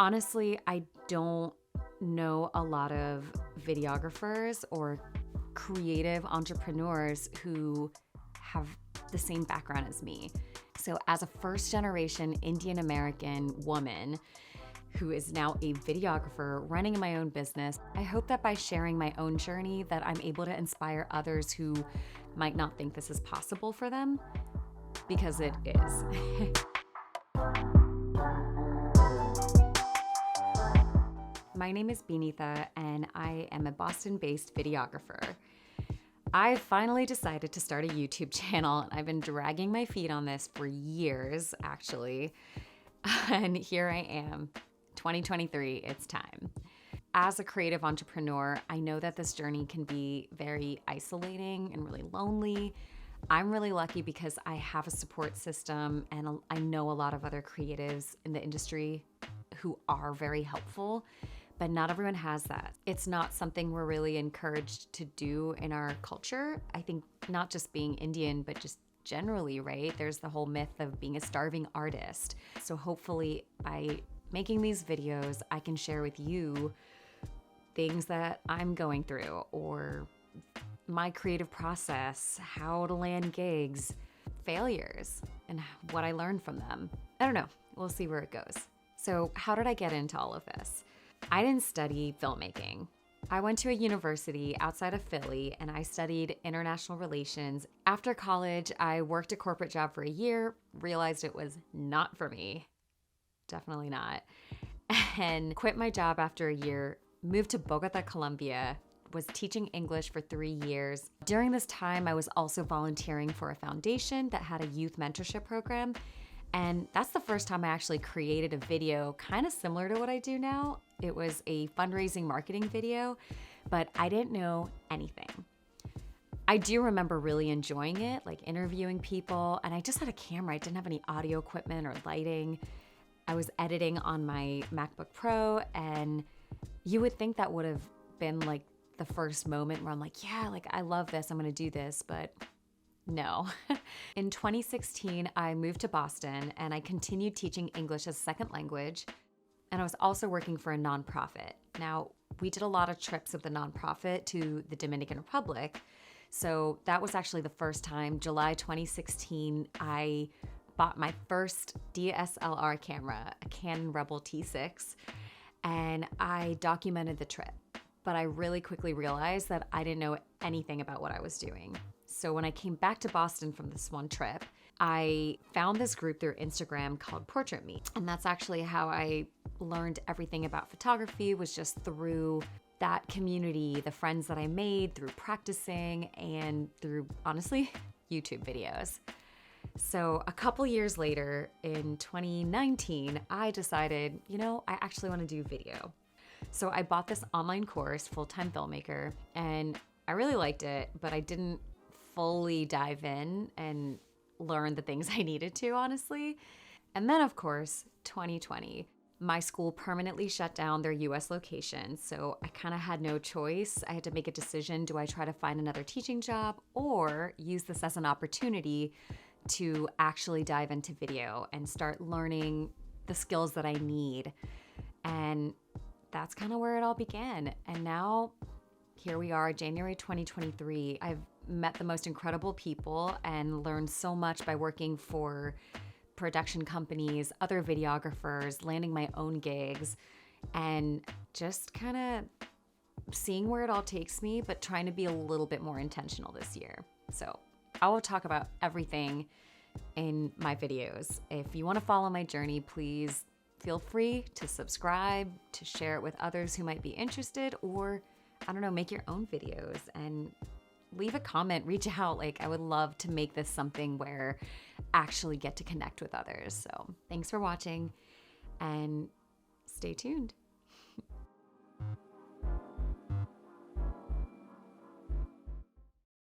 Honestly, I don't know a lot of videographers or creative entrepreneurs who have the same background as me. So as a first generation Indian American woman who is now a videographer running my own business, I hope that by sharing my own journey that I'm able to inspire others who might not think this is possible for them, because it is. My name is Binita, and I am a Boston-based videographer. I finally decided to start a YouTube channel, and I've been dragging my feet on this for years, actually. And here I am, 2023, it's time. As a creative entrepreneur, I know that this journey can be very isolating and really lonely. I'm really lucky because I have a support system, and I know a lot of other creatives in the industry who are very helpful. But not everyone has that. It's not something we're really encouraged to do in our culture. I think not just being Indian, but just generally, right? There's the whole myth of being a starving artist. So hopefully by making these videos, I can share with you things that I'm going through, or my creative process, how to land gigs, failures, and what I learned from them. I don't know, we'll see where it goes. So how did I get into all of this? I didn't study filmmaking. I went to a university outside of Philly and I studied international relations. After college, I worked a corporate job for a year, realized it was not for me. Definitely not. And quit my job after a year, moved to Bogota, Colombia, was teaching English for 3 years. During this time, I was also volunteering for a foundation that had a youth mentorship program. And that's the first time I actually created a video kind of similar to what I do now. It was a fundraising marketing video, but I didn't know anything. I do remember really enjoying it, like interviewing people, and I just had a camera. I didn't have any audio equipment or lighting. I was editing on my MacBook Pro, and you would think that would have been like the first moment where I'm like, yeah, like I love this, I'm gonna do this, but no. In 2016, I moved to Boston and I continued teaching English as a second language. And I was also working for a nonprofit. Now, we did a lot of trips with the nonprofit to the Dominican Republic. So that was actually the first time, July 2016, I bought my first DSLR camera, a Canon Rebel T6, and I documented the trip. But I really quickly realized that I didn't know anything about what I was doing. So when I came back to Boston from this one trip, I found this group through Instagram called Portrait Me. And that's actually how I learned everything about photography, was just through that community, the friends that I made through practicing and through, honestly, YouTube videos. So a couple years later, in 2019, I decided, I actually want to do video. So I bought this online course, Full-Time Filmmaker, and I really liked it, but I didn't fully dive in and learn the things I needed to, honestly. And then, of course, 2020, my school permanently shut down their US location, so I kind of had no choice. I had to make a decision. Do I try to find another teaching job or use this as an opportunity to actually dive into video and start learning the skills that I need? And that's kind of where it all began. And now here we are, January 2023. I've met the most incredible people and learned so much by working for production companies, other videographers, landing my own gigs, and just kind of seeing where it all takes me, but trying to be a little bit more intentional this year. So I will talk about everything in my videos. If you want to follow my journey, please feel free to subscribe, to share it with others who might be interested, or I don't know, make your own videos and leave a comment, reach out. Like, I would love to make this something where I actually get to connect with others. So thanks for watching and stay tuned.